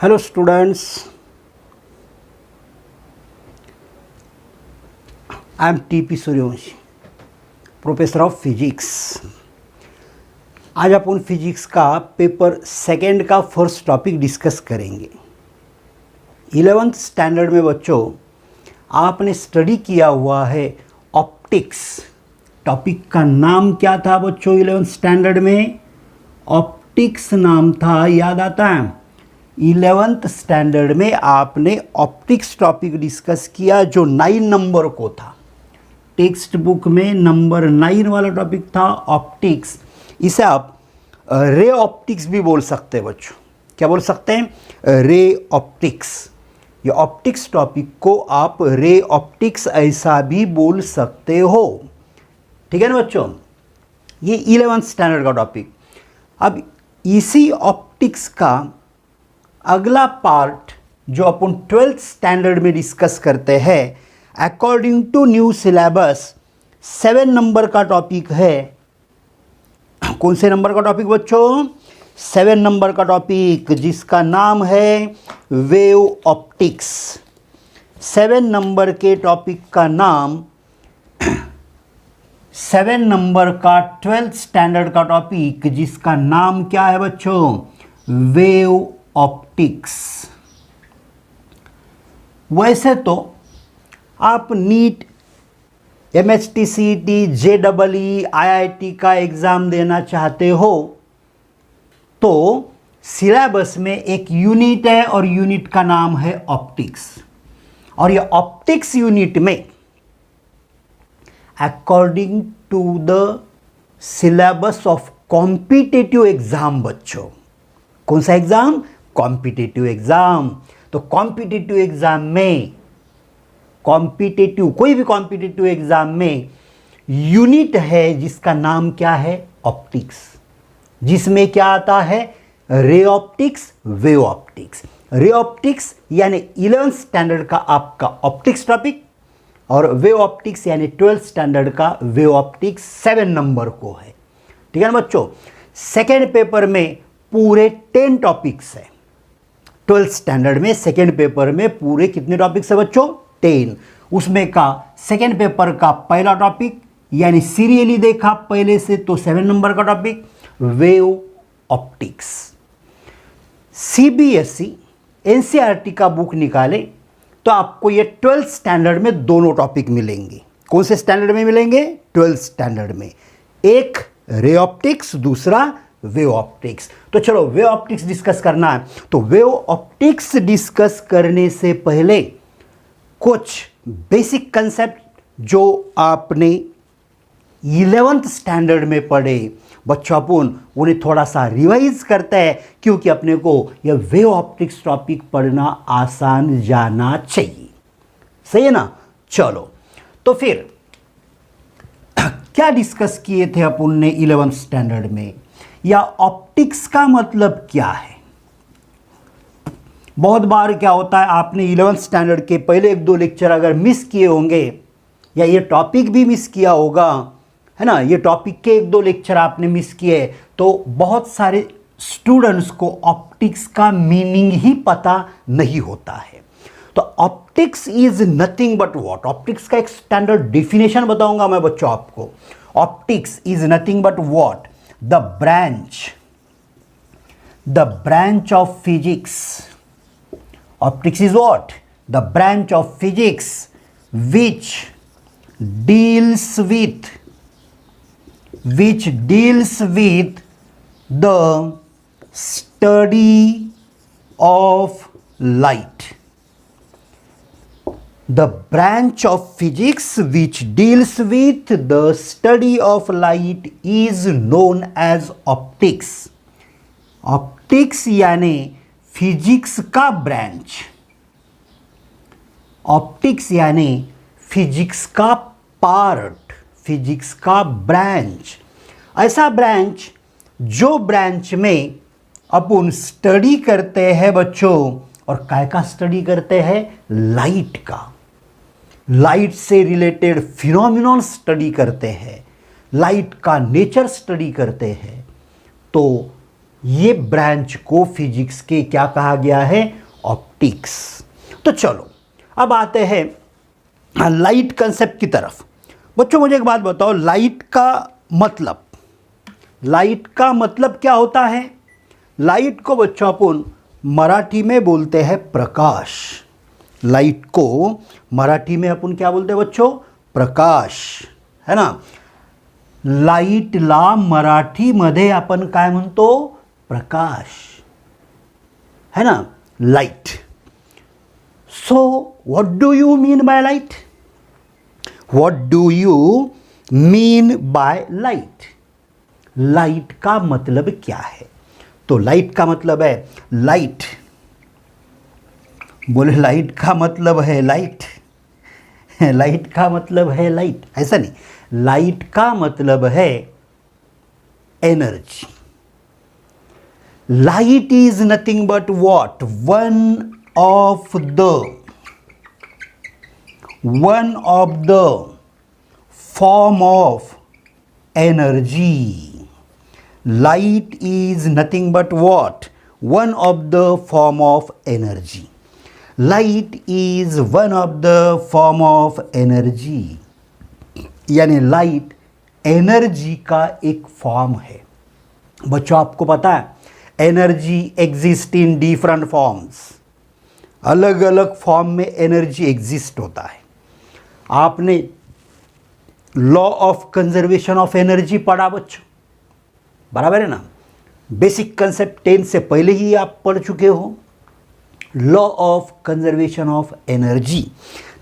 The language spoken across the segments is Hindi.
Hello students, I am TP Suryavanshi, professor of physics. आज अपन फिजिक्स का पेपर सेकेंड का फर्स्ट टॉपिक डिस्कस करेंगे। 11th स्टैंडर्ड में बच्चों आपने स्टडी किया हुआ है ऑप्टिक्स। टॉपिक का नाम क्या था बच्चों? 11th स्टैंडर्ड में ऑप्टिक्स नाम था, याद आता है? 11th स्टैंडर्ड में आपने ऑप्टिक्स टॉपिक डिस्कस किया जो 9 नंबर को था। टेक्स्ट बुक में नंबर 9 वाला टॉपिक था ऑप्टिक्स। इसे आप रे ऑप्टिक्स भी बोल सकते हैं बच्चों। क्या बोल सकते हैं? Ray optics. ये ऑप्टिक्स टॉपिक को आप रे ऑप्टिक्स ऐसा भी बोल सकते हो। ठीक है ना बच्चों? ये 11th स्टैंडर्ड का टॉपिक। अब इसी ऑप्टिक्स का अगला पार्ट जो अपन 12th स्टैंडर्ड में डिस्कस करते हैं, according to new syllabus 7 number का टॉपिक है। कौन से नंबर का टॉपिक बच्चों? 7 नंबर का टॉपिक, जिसका नाम है वेव ऑप्टिक्स। 7 नंबर के टॉपिक का नाम 7 नंबर का 12th स्टैंडर्ड का टॉपिक, जिसका नाम क्या है बच्चों? Wave optics. वैसे तो आप नीट, MHTCET, JEE, IIT का एग्ज़ाम देना चाहते हो तो सिलेबस में एक यूनिट है और यूनिट का नाम है ऑप्टिक्स। और ये ऑप्टिक्स यूनिट में according to the syllabus of competitive exam बच्चों। कौन सा एग्जाम? Competitive exam. तो कॉम्पिटिटिव एग्जाम में, कोई भी कॉम्पिटिटिव एग्जाम में यूनिट है जिसका नाम क्या है? ऑप्टिक्स। जिसमें क्या आता है? Ray optics, wave optics. Ray optics यानी 11th स्टैंडर्ड का आपका ऑप्टिक्स टॉपिक, और वेव ऑप्टिक्स यानी 12th स्टैंडर्ड का वेव ऑप्टिक्स 7 नंबर को है। ठीक है ना बच्चों? सेकेंड पेपर में पूरे 10 टॉपिक्स है। 12th स्टैंडर्ड में सेकेंड पेपर में पूरे कितने टॉपिक्स है बच्चों? 10। उसमें का सेकेंड पेपर का पहला टॉपिक यानी सीरियली देखा पहले से तो 7 नंबर का topic wave optics. CBSE NCERT का बुक निकाले तो आपको ये 12th स्टैंडर्ड में दोनों टॉपिक मिलेंगे। कौन से स्टैंडर्ड में मिलेंगे? 12th स्टैंडर्ड में। एक रे ऑप्टिक्स, दूसरा वेव ऑप्टिक्स। तो चलो वेव ऑप्टिक्स डिस्कस करना है। तो वेव ऑप्टिक्स डिस्कस करने से पहले कुछ बेसिक कंसेप्ट जो आपने 11th स्टैंडर्ड में पढ़े बच्चों, अपन उन्हें थोड़ा सा रिवाइज करते हैं, क्योंकि अपने को यह वेव ऑप्टिक्स टॉपिक पढ़ना आसान जाना चाहिए। सही है ना? चलो तो फिर क्या डिस्कस किए थे अपन ने 11th स्टैंडर्ड में, या ऑप्टिक्स का मतलब क्या है? बहुत बार क्या होता है, आपने 11th स्टैंडर्ड के पहले 1-2 लेक्चर अगर मिस किए होंगे, या ये टॉपिक भी मिस किया होगा, है ना, ये टॉपिक के 1-2 लेक्चर आपने मिस किए, तो बहुत सारे स्टूडेंट्स को ऑप्टिक्स का मीनिंग ही पता नहीं होता है। तो optics is nothing but what? Optics का एक स्टैंडर्ड डेफिनेशन बताऊंगा मैं बच्चों आपको। Optics is nothing but what? The branch of physics. Optics is what? The branch of physics which deals with the study of light. The branch of physics which deals with the study of light is known as optics. Optics यानी फिजिक्स का ब्रांच। ऑप्टिक्स यानी फिजिक्स का पार्ट, फिजिक्स का ब्रांच। ऐसा ब्रांच जो ब्रांच में अपन स्टडी करते हैं बच्चों, और काय का स्टडी करते हैं? लाइट का। लाइट से रिलेटेड फिनोमिनन स्टडी करते हैं, लाइट का नेचर स्टडी करते हैं। तो ये ब्रांच को फिजिक्स के क्या कहा गया है? ऑप्टिक्स। तो चलो अब आते हैं लाइट कंसेप्ट की तरफ। बच्चों मुझे एक बात बताओ, लाइट का मतलब क्या होता है? लाइट को बच्चों अपन मराठी में बोलते हैं प्रकाश। लाइट को मराठी में अपन क्या बोलते हैं बच्चों? प्रकाश, है ना? लाईटला मराठीमध्ये आपण काय म्हणतो? प्रकाश, है ना? Light. So what do you mean by light? What do you mean by light? Light का मतलब क्या है? तो लाइट का मतलब है लाइट। बोले लाइट का मतलब है लाइट। लाइट का मतलब है लाइट, ऐसा नहीं। लाइट का मतलब है energy. Light is nothing but what? One of the form of energy. Light is nothing but what? One of the form of energy. Light is one of the form of energy. यानी लाइट एनर्जी का एक फॉर्म है। बच्चों आपको पता है energy exist in different forms. अलग अलग फॉर्म में एनर्जी एग्जिस्ट होता है। आपने law of conservation of energy पढ़ा बच्चों, बराबर है ना? बेसिक कंसेप्ट 10 से पहले ही आप पढ़ चुके हो। Law of conservation of energy,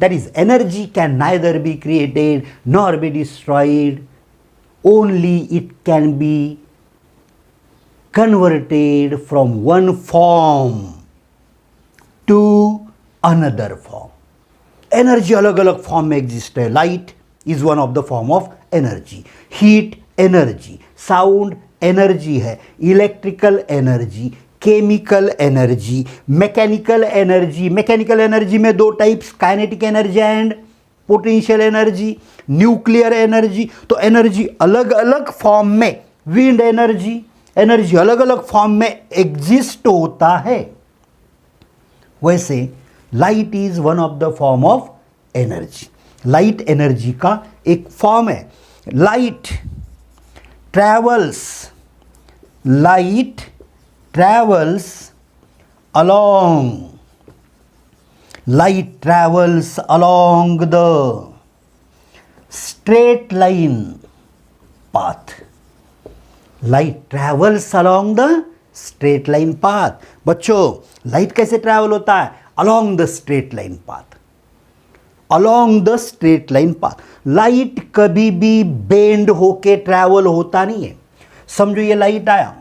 that is energy can neither be created nor be destroyed, only it can be converted from one form to another form. Energy अलग अलग फॉर्म में एग्जिस्ट है। Light is one of the form of energy. Heat energy, sound energy है, electrical energy, chemical energy, mechanical energy. Mechanical energy में दो types, kinetic energy and potential energy, nuclear energy. तो एनर्जी अलग अलग फॉर्म में, विंड एनर्जी, एनर्जी अलग अलग फॉर्म में एग्जिस्ट होता है। वैसे light is one of the form of energy. Light energy का एक फॉर्म है। Light travels along the straight line path. Light travels along the straight line path. बच्चों लाइट कैसे ट्रैवल होता है? along the straight line path. along the straight line path. Light कभी भी बेंड होके ट्रैवल होता नहीं है। समझो ये लाइट आया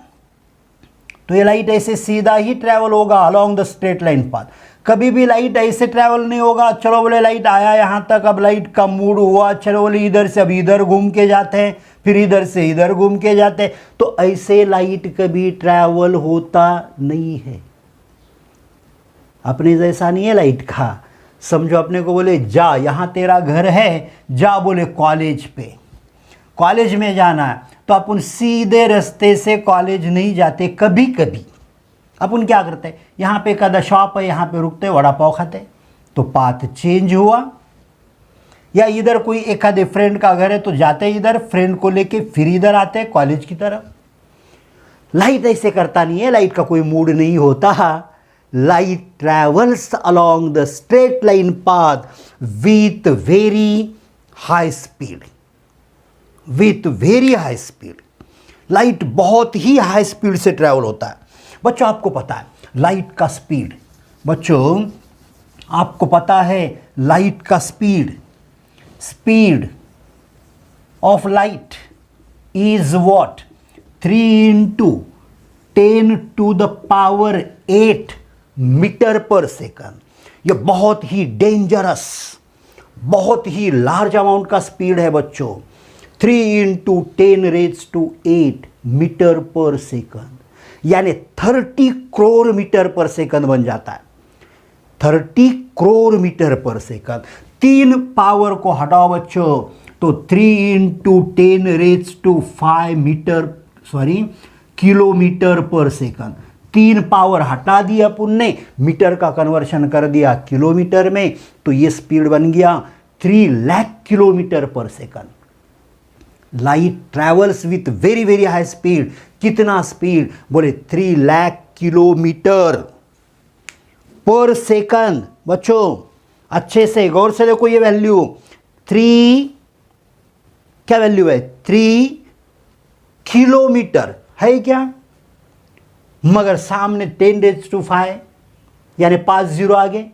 तो ये लाइट ऐसे सीधा ही ट्रैवल होगा along the straight line path। कभी भी लाइट ऐसे ट्रैवल नहीं होगा। चलो बोले लाइट आया यहाँ तक, अब लाइट का मूड हुआ, चलो बोले इधर से अब इधर घूम के जाते हैं, फिर इधर से इधर घूम के जाते हैं। तो ऐसे लाइट कभी ट्रैवल होता नहीं है। अपने जैसा नहीं है लाइट का। समझो अपने को बोले जा, यहाँ तेरा घर है, जा बोले कॉलेज पे, कॉलेज में जाना है, तो अपन सीधे रास्ते से कॉलेज नहीं जाते। कभी कभी अपन क्या करते हैं, यहाँ पे एक आधा शॉप है, यहाँ पे रुकते वड़ा पाव खाते, तो पाथ चेंज हुआ। या इधर कोई एक आधे फ्रेंड का घर है तो जाते इधर, फ्रेंड को लेके फिर इधर आते हैं कॉलेज की तरफ। लाइट ऐसे करता नहीं है, लाइट का कोई मूड नहीं होता। Light travels along the straight line path with very high speed. With very high speed. Light बहुत ही हाई स्पीड से ट्रैवल होता है। बच्चों आपको पता है लाइट का स्पीड, बच्चों आपको पता है लाइट का speed, speed of light is what? 3 × 10⁸ metre per second. यह बहुत ही डेंजरस, बहुत ही लार्ज अमाउंट का स्पीड है बच्चों। 3 × 10⁸ मीटर पर सेकंड, यानी 30 करोड़ मीटर पर सेकंड बन जाता है। 30 crore metre per second. 3 power को हटाओ बच्चों तो 3 × 10⁵ मीटर किलोमीटर पर सेकंड। 3 पावर हटा दिया अपन ने, मीटर का कन्वर्शन कर दिया किलोमीटर में, तो ये स्पीड बन गया 3 लाख किलोमीटर पर second. Light travels with very very high speed. कितना स्पीड? बोले 3 लाख किलोमीटर पर सेकंड। बच्चों अच्छे से गौर से देखो, ये वैल्यू 3, क्या वैल्यू है? 3 किलोमीटर है क्या? मगर सामने 10⁵ यानी 5 जीरो आगे,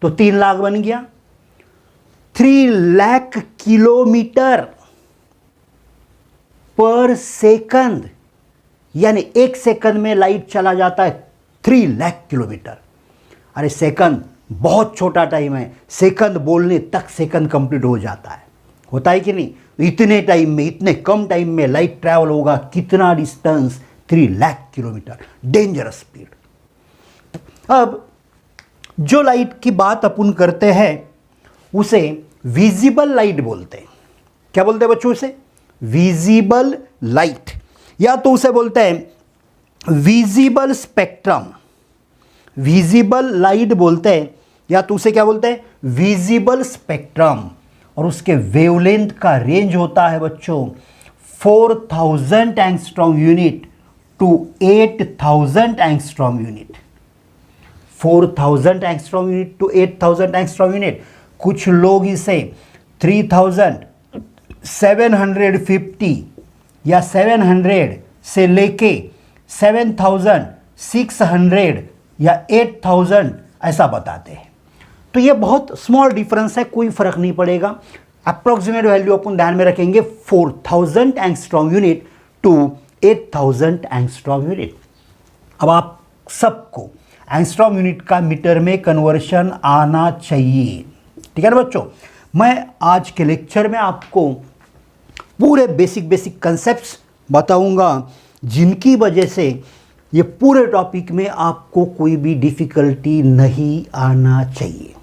तो 3 लाख बन गया। 3 लाख किलोमीटर पर सेकंड, यानी 1 सेकंड में लाइट चला जाता है 3 लाख किलोमीटर। अरे सेकंड बहुत छोटा टाइम है, सेकंड बोलने तक सेकंड कंप्लीट हो जाता है, होता है कि नहीं? इतने टाइम में, इतने कम टाइम में लाइट ट्रैवल होगा कितना distance? 3 lakh kilometre. Dangerous speed. अब जो लाइट की बात अपन करते हैं उसे विजिबल लाइट बोलते हैं। क्या बोलते हैं बच्चों? उसे विजिबल लाइट, या तो उसे बोलते हैं विजिबल स्पेक्ट्रम। विजिबल लाइट बोलते हैं, या तो उसे क्या बोलते हैं? Visible spectrum. और उसके वेवलेंथ का रेंज होता है बच्चों 4000 angstrom unit to 8000 angstrom unit. 4000 angstrom unit to 8000 angstrom unit. कुछ लोग इसे 3750 या 700 से लेके 7600 या 8000 ऐसा बताते हैं। तो ये बहुत स्मॉल डिफरेंस है, कोई फर्क नहीं पड़ेगा। अप्रोक्सीमेट वैल्यू अपन ध्यान में रखेंगे 4000 angstrom unit to 8000 angstrom unit. अब आप सबको एंगस्ट्रॉम यूनिट का मीटर में कन्वर्शन आना चाहिए, ठीक है ना बच्चों? मैं आज के लेक्चर में आपको पूरे बेसिक कंसेप्ट्स बताऊंगा, जिनकी वजह से ये पूरे टॉपिक में आपको कोई भी डिफिकल्टी नहीं आना चाहिए,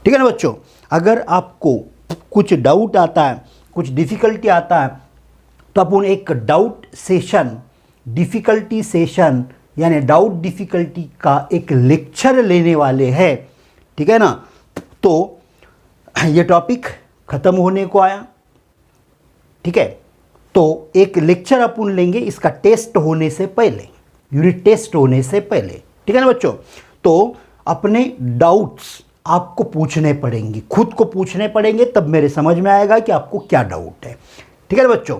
ठीक है ना बच्चों? अगर आपको कुछ डाउट आता है, कुछ डिफिकल्टी आता है, तो अपन एक डाउट सेशन, डिफिकल्टी सेशन यानी डाउट डिफिकल्टी का एक लेक्चर लेने वाले हैं, ठीक है ना? तो ये टॉपिक खत्म होने को आया, ठीक है? तो एक लेक्चर अपन लेंगे इसका टेस्ट होने से पहले, यूनिट टेस्ट होने से पहले, ठीक है ना बच्चों? तो अपने डाउट्स आपको पूछने पड़ेंगे, खुद को पूछने पड़ेंगे, तब मेरे समझ में आएगा कि आपको क्या डाउट है, ठीक है ना बच्चों?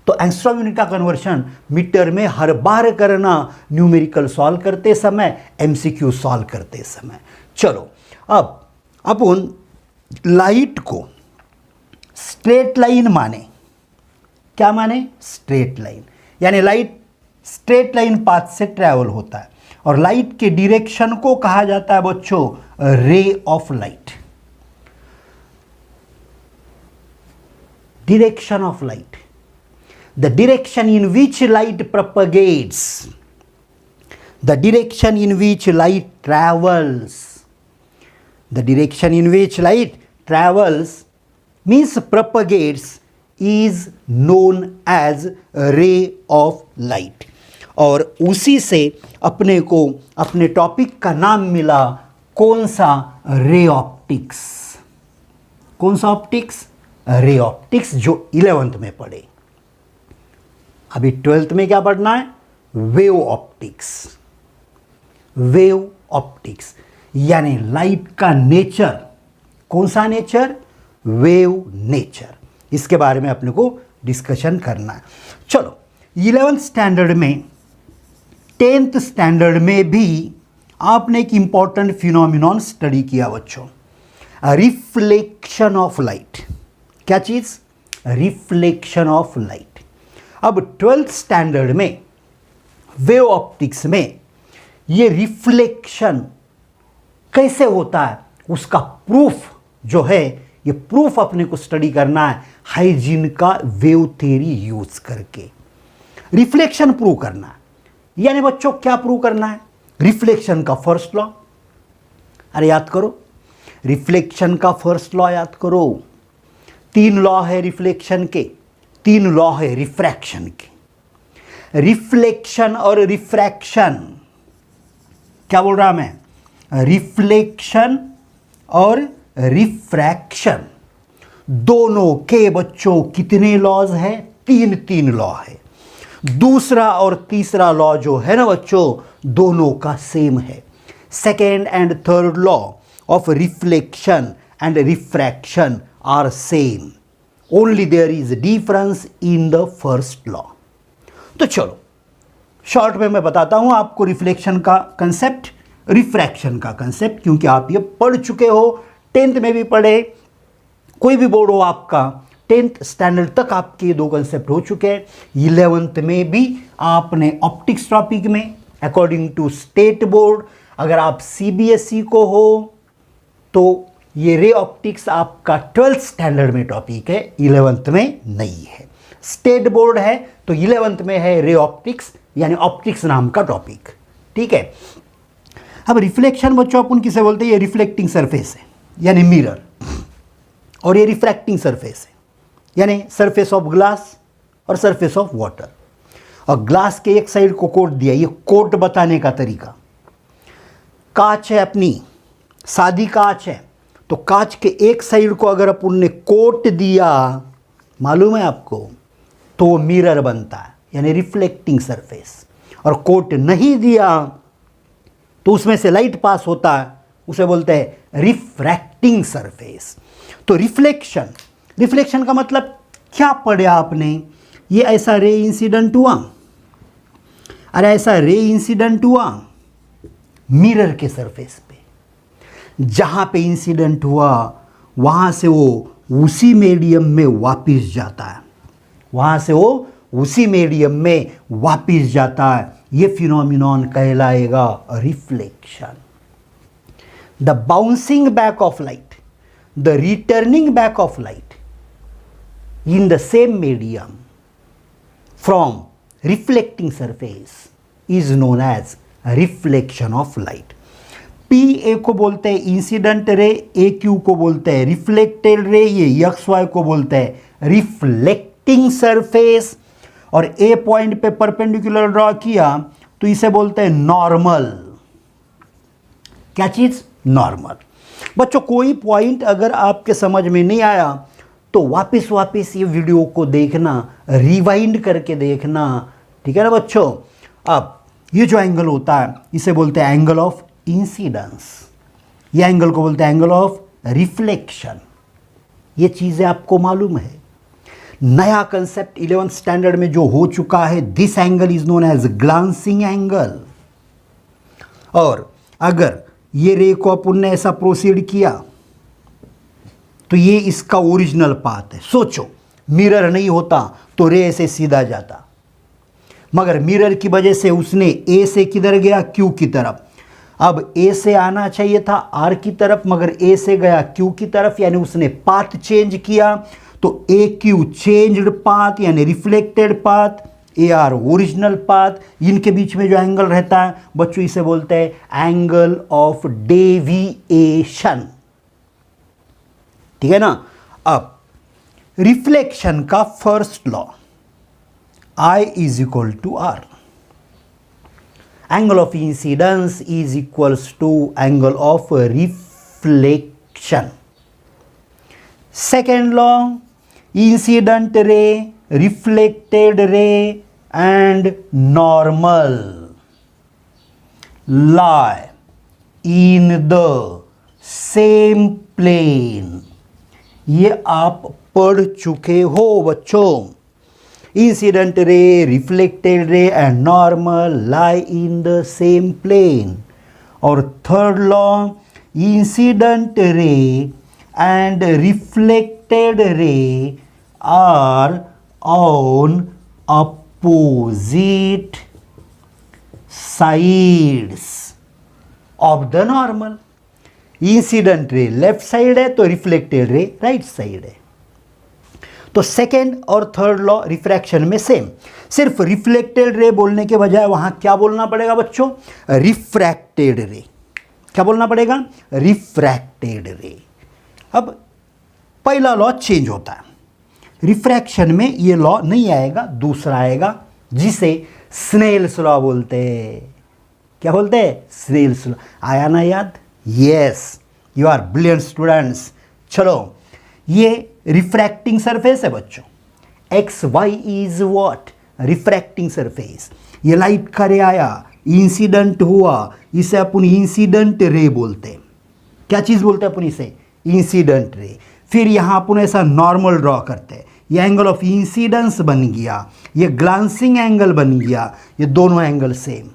तो एंगस्ट्रॉम यूनिट का कन्वर्शन मीटर में हर बार करना, न्यूमेरिकल सॉल्व करते समय, एमसीक्यू सॉल्व करते समय। चलो अब अपन लाइट को स्ट्रेट लाइन माने। क्या माने? स्ट्रेट लाइन, यानी लाइट स्ट्रेट लाइन पाथ से ट्रैवल होता है, और लाइट के डायरेक्शन को कहा जाता है बच्चों ray of light. Direction of light, the direction in which light propagates, the direction in which light travels, the direction in which light travels means propagates is known as ray of light। और उसी से अपने को अपने टॉपिक का नाम मिला, कौन सा? Ray optics. कौन सा ऑप्टिक्स? रे ऑप्टिक्स, जो 11th में पढ़े। अभी 12th में क्या पढ़ना है? Wave optics. वेव ऑप्टिक्स यानी लाइट का नेचर। कौन सा नेचर? Wave nature. इसके बारे में अपने को डिस्कशन करना है। चलो 11th स्टैंडर्ड में, 10th स्टैंडर्ड में भी आपने एक इंपॉर्टेंट फिनोमिनॉन स्टडी किया बच्चों, रिफ्लेक्शन ऑफ लाइट। क्या चीज? Reflection of light. अब 12th स्टैंडर्ड में वेव ऑप्टिक्स में ये रिफ्लेक्शन कैसे होता है, उसका प्रूफ जो है, ये प्रूफ अपने को स्टडी करना है हाइजीन का वेव थ्योरी यूज करके। रिफ्लेक्शन प्रूव करना है, यानी बच्चों क्या प्रूव करना है? रिफ्लेक्शन का फर्स्ट लॉ। अरे याद करो, रिफ्लेक्शन का फर्स्ट लॉ याद करो। 3 लॉ है रिफ्लेक्शन के, 3 लॉ है रिफ्रैक्शन के। रिफ्लेक्शन और रिफ्रैक्शन, क्या बोल रहा मैं, रिफ्लेक्शन और रिफ्रैक्शन दोनों के बच्चों कितने लॉज है, तीन लॉ है। दूसरा और तीसरा लॉ जो है ना बच्चों, दोनों का सेम है। Second and third law of reflection and refraction are same, only there is difference in the first law. तो चलो शॉर्ट में मैं बताता हूं आपको रिफ्लेक्शन का कंसेप्ट, रिफ्रैक्शन का कंसेप्ट, क्योंकि आप ये पढ़ चुके हो, 10th में भी पढ़े, कोई भी बोर्ड हो आपका, 10th स्टैंडर्ड तक आपके ये दो कंसेप्ट हो चुके हैं। 11th में भी आपने ऑप्टिक्स टॉपिक में अकॉर्डिंग टू स्टेट बोर्ड, अगर आप CBSE को हो तो ये रे ऑप्टिक्स आपका 12th स्टैंडर्ड में टॉपिक है, 11th में नहीं है। स्टेट बोर्ड है तो 11th में है रे ऑप्टिक्स, यानी ऑप्टिक्स नाम का टॉपिक, ठीक है। अब रिफ्लेक्शन बच्चों अपन किसे बोलते हैं, ये रिफ्लेक्टिंग सरफेस है यानी मिरर, और ये रिफ्रैक्टिंग सरफेस है यानी सरफेस ऑफ ग्लास और सरफेस ऑफ वाटर। और ग्लास के एक साइड को कोट दिया, ये कोट बताने का तरीका। कांच है अपनी, सादी कांच है, तो कांच के एक साइड को अगर अपन ने कोट दिया, मालूम है आपको, तो वो मिरर बनता है यानी रिफ्लेक्टिंग सरफेस। और कोट नहीं दिया तो उसमें से लाइट पास होता है, उसे बोलते हैं रिफ्रैक्टिंग सरफेस। तो रिफ्लेक्शन का मतलब क्या पढ़े आपने, ये ऐसा रे इंसिडेंट हुआ, अरे ऐसा रे इंसिडेंट हुआ मिरर के सरफेस पे, जहां पे इंसिडेंट हुआ वहां से वो उसी मीडियम में वापस जाता है, वहां से वो उसी मीडियम में वापस जाता है, ये फिनोमिनॉन कहलाएगा reflection. The bouncing back of light, the returning back of light in the same medium from reflecting surface is known as reflection of light. PA को बोलते हैं इंसिडेंट रे, AQ को बोलते हैं रिफ्लेक्टेड रे, ये XY को बोलते हैं रिफ्लेक्टिंग सरफेस। और A पॉइंट पे परपेंडिकुलर ड्रॉ किया तो इसे बोलते हैं नॉर्मल। क्या चीज, नॉर्मल। बच्चों कोई पॉइंट अगर आपके समझ में नहीं आया तो वापस ये वीडियो को देखना, रिवाइंड करके देखना, ठीक है ना बच्चों। अब ये जो एंगल होता है इसे बोलते हैं एंगल ऑफ इंसिडेंस, ये एंगल को बोलते हैं एंगल ऑफ रिफ्लेक्शन। ये चीज़ें आपको मालूम है। नया कंसेप्ट 11th स्टैंडर्ड में जो हो चुका है, this angle is known as glancing angle. और अगर ये रे को अपन ने ऐसा प्रोसीड किया तो ये इसका ओरिजिनल पाथ है। सोचो मिरर नहीं होता तो रे ऐसे सीधा जाता, मगर मिरर की वजह से उसने ए से किधर गया, क्यू की तरफ। अब ए से आना चाहिए था आर की तरफ, मगर ए से गया क्यू की तरफ, यानी उसने पाथ चेंज किया। तो ए क्यू चेंज्ड पाथ यानी reflected path, A R original path. इनके बीच में जो एंगल रहता है बच्चों इसे बोलते हैं एंगल ऑफ डेविएशन, ठीक है ना। अब रिफ्लेक्शन का first law, I is equal to R, angle of incidence is equals to angle of reflection. Second law, incident ray, reflected ray and normal lie in the same plane। ये आप पढ़ चुके हो बच्चों। Incident ray, reflected ray and normal lie in the same plane. और third law, incident ray and reflected ray are on opposite sides of the normal. Incident ray left side है तो रिफ्लेक्टेड रे राइट साइड है। तो सेकेंड और थर्ड लॉ रिफ्रैक्शन में सेम, सिर्फ रिफ्लेक्टेड रे बोलने के बजाय वहां क्या बोलना पड़ेगा बच्चों, रिफ्रैक्टेड रे। क्या बोलना पड़ेगा, रिफ्रैक्टेड रे। अब पहला लॉ चेंज होता है, रिफ्रैक्शन में ये लॉ नहीं आएगा, दूसरा आएगा, जिसे स्नेल्स लॉ बोलते हैं। क्या बोलते हैं? Snell's law. आया ना याद? Yes, you are brilliant students. चलो, ये रिफ्रैक्टिंग सरफेस है बच्चों। X Y is what? Refracting surface. ये लाइट का रे आया, इंसिडेंट हुआ, इसे अपन इंसिडेंट रे बोलते हैं। क्या चीज़ बोलते हैं अपन इसे? Incident ray. फिर यहाँ अपन ऐसा नॉर्मल ड्रॉ करते हैं, ये एंगल ऑफ इंसिडेंस बन गया, ये ग्लांसिंग एंगल बन गया, ये दोनों एंगल सेम।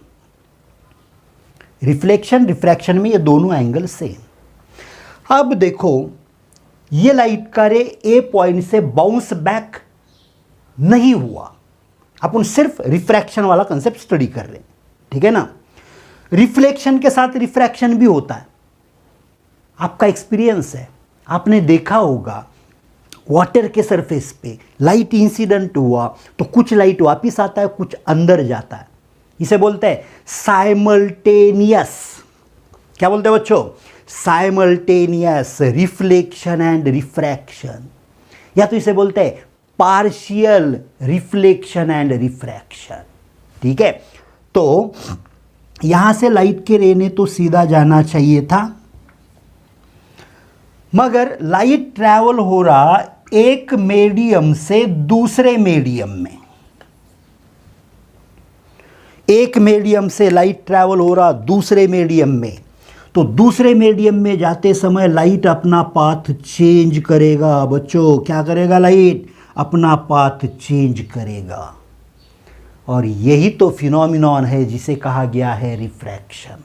रिफ्लेक्शन रिफ्रैक्शन में ये दोनों एंगल सेम। अब देखो, ये लाइट का रे ए पॉइंट से बाउंस बैक नहीं हुआ, अपन सिर्फ रिफ्रैक्शन वाला कंसेप्ट स्टडी कर रहे हैं, ठीक है ना। रिफ्लेक्शन के साथ रिफ्रैक्शन भी होता है। आपका एक्सपीरियंस है, आपने देखा होगा वाटर के सरफेस पे लाइट इंसिडेंट हुआ तो कुछ लाइट वापस आता है, कुछ अंदर जाता है। इसे बोलते हैं साइमल्टेनियस। क्या बोलते हैं बच्चों? साइमल्टेनियस रिफ्लेक्शन एंड रिफ्रैक्शन, या तो इसे बोलते हैं पार्शियल रिफ्लेक्शन एंड रिफ्रैक्शन, ठीक है। तो यहां से लाइट के रे ने तो सीधा जाना चाहिए था, मगर लाइट ट्रैवल हो रहा एक मीडियम से दूसरे मीडियम में। एक मीडियम से लाइट ट्रैवल हो रहा दूसरे मीडियम में, तो दूसरे मीडियम में जाते समय लाइट अपना पाथ चेंज करेगा बच्चों। क्या करेगा? लाइट अपना पाथ चेंज करेगा, और यही तो फिनोमिनॉन है जिसे कहा गया है refraction.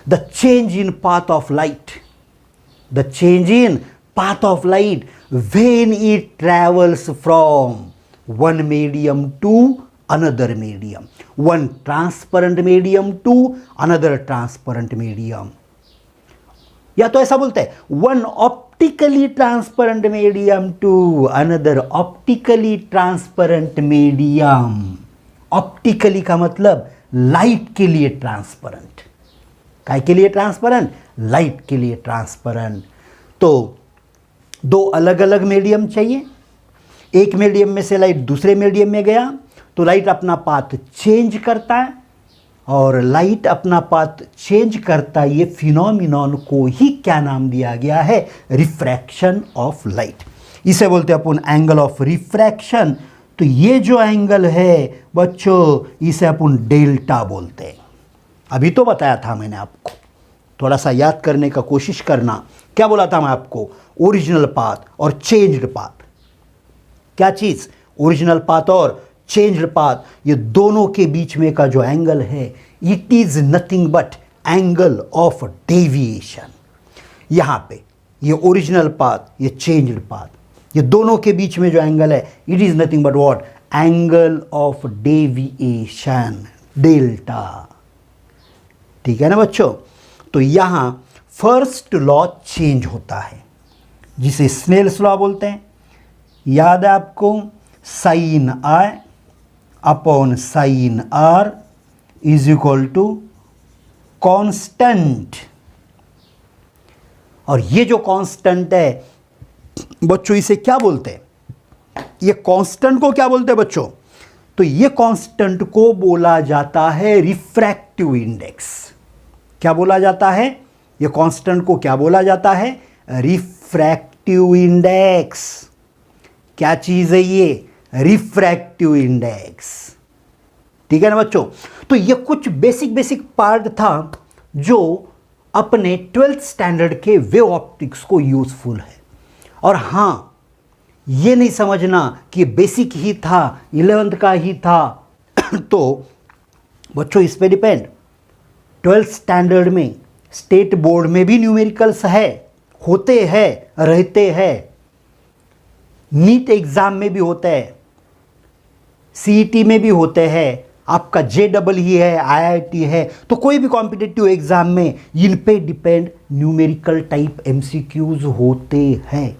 The change in path of light, the change in path of light when it travels from one medium to another medium, one transparent medium to another transparent medium, या तो ऐसा बोलते हैं one optically transparent medium to another optically transparent medium। Optically का मतलब लाइट के लिए ट्रांसपेरेंट। काय के लिए ट्रांसपेरेंट? लाइट के लिए ट्रांसपेरेंट। तो दो अलग अलग मीडियम चाहिए। एक मीडियम में से लाइट दूसरे मीडियम में गया तो लाइट अपना पाथ चेंज करता है, और लाइट अपना पाथ चेंज करता है, ये फिनोमिनॉन को ही क्या नाम दिया गया है? Refraction of light. इसे बोलते हैं अपन एंगल ऑफ रिफ्रैक्शन। तो ये जो एंगल है बच्चों, इसे अपन डेल्टा बोलते हैं। अभी तो बताया था मैंने आपको, थोड़ा सा याद करने का कोशिश करना। क्या बोला था मैं आपको? ओरिजिनल पाथ और चेंज्ड पाथ। क्या चीज? ओरिजिनल पाथ और चेंज्ड पाथ, ये दोनों के बीच में का जो एंगल है, it is nothing but angle of deviation. यहां पे ये ओरिजिनल पाथ, ये चेंज्ड पाथ, ये दोनों के बीच में जो एंगल है, it is nothing but what? Angle of deviation, delta. ठीक है ना बच्चों। तो यहां फर्स्ट लॉ चेंज होता है जिसे स्नेल्स लॉ बोलते हैं। याद है आपको? Sine I upon sine R is equal to constant. और ये जो कांस्टेंट है बच्चों, इसे क्या बोलते हैं? ये कांस्टेंट को क्या बोलते हैं बच्चों? तो ये कांस्टेंट को बोला जाता है रिफ्रैक्टिव इंडेक्स। क्या बोला जाता है? ये कांस्टेंट को क्या बोला जाता है? Refractive index. क्या चीज है ये? Refractive index. ठीक है ना बच्चों। तो ये कुछ बेसिक पार्ट था जो अपने 12th स्टैंडर्ड के वेव ऑप्टिक्स को यूजफुल है। और हां, ये नहीं समझना कि बेसिक ही था, 11th का ही था तो बच्चों इस पे डिपेंड। 12th स्टैंडर्ड में स्टेट बोर्ड में भी न्यूमेरिकल्स है, होते हैं, रहते हैं। नीट एग्जाम में भी होते हैं, सीईटी में भी होते हैं, आपका JEE ही है, IIT है, तो कोई भी कॉम्पिटिटिव एग्जाम में इन पे डिपेंड न्यूमेरिकल टाइप MCQs होते हैं।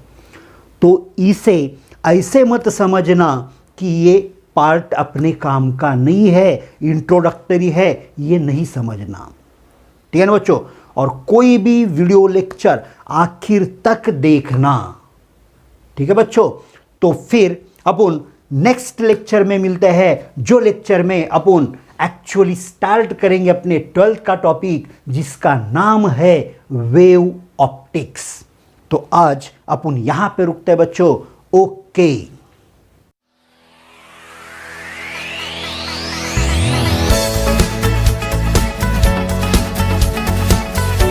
तो इसे ऐसे मत समझना कि ये पार्ट अपने काम का नहीं है, इंट्रोडक्टरी है, ये नहीं समझना। ठीक है ना बच्चों। और कोई भी वीडियो लेक्चर आखिर तक देखना, ठीक है बच्चों। तो फिर अपन नेक्स्ट लेक्चर में मिलते हैं, जो लेक्चर में अपन एक्चुअली स्टार्ट करेंगे अपने 12th का टॉपिक, जिसका नाम है वेव ऑप्टिक्स। तो आज अपन यहां पे रुकते हैं बच्चों। ओके।